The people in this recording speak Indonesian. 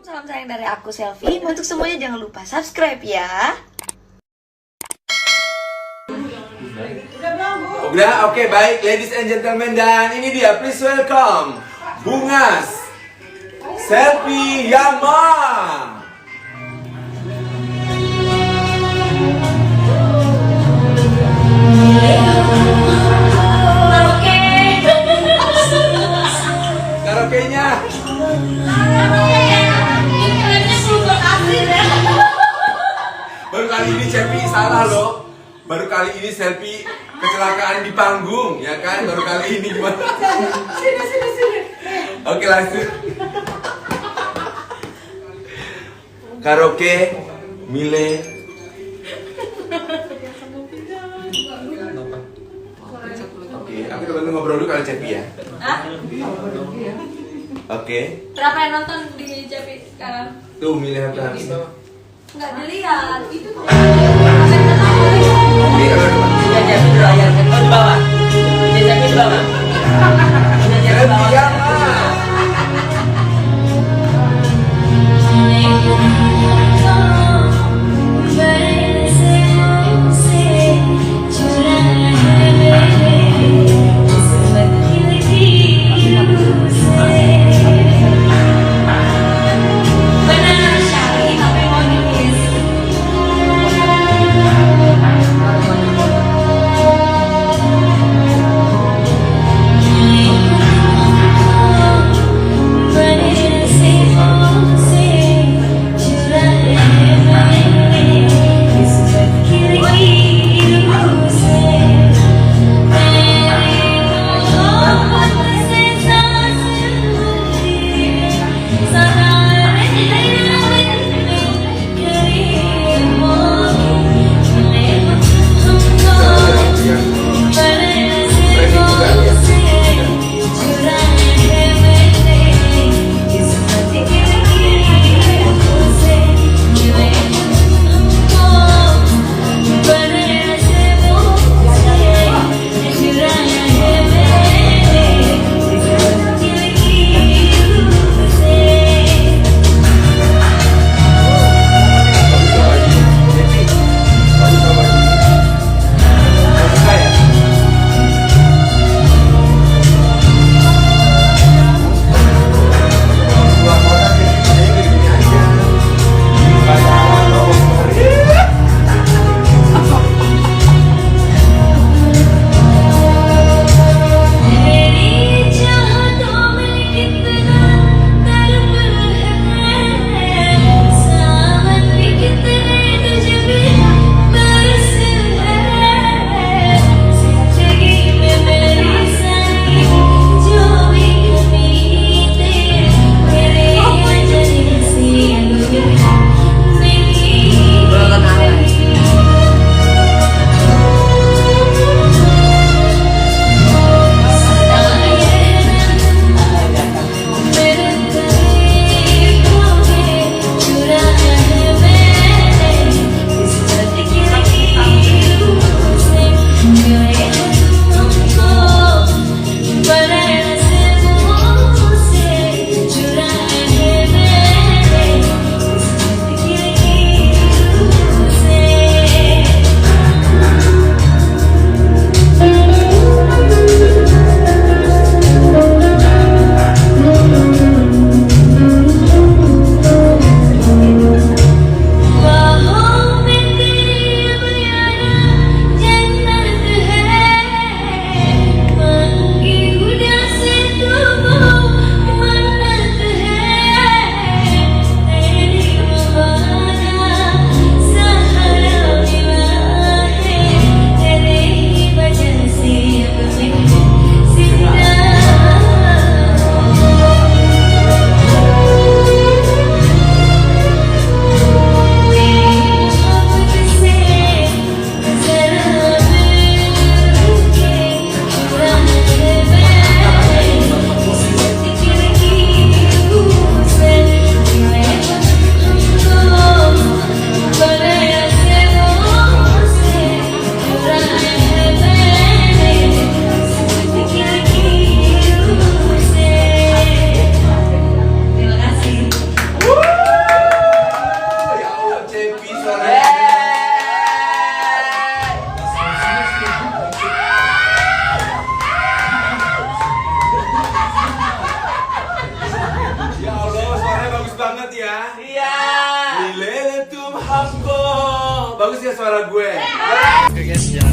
salam sayang dari aku Selfie. Untuk semuanya jangan lupa subscribe ya. Udah, oke, baik, ladies and gentlemen, dan ini dia, please welcome Bungas Selfie Yama. Karaoke-nya. Baru kali ini Selfie salah loh. Baru kali ini Selfie kecelakaan di panggung, ya kan? Baru kali ini gimana? Sini. Oke, langsung. Karaoke, Mile. Oke, aku coba ngobrol dulu kali Cepi ya. Hah? Oke. Berapa yang nonton di Japi sekarang? Tuh, Mile habis. Nggak dilihat. Itu tuh. Oke, Jajan dulu ayam di bawah. Jajan di bawah. Jajan di bawah. suara gue. Oke guys, jangan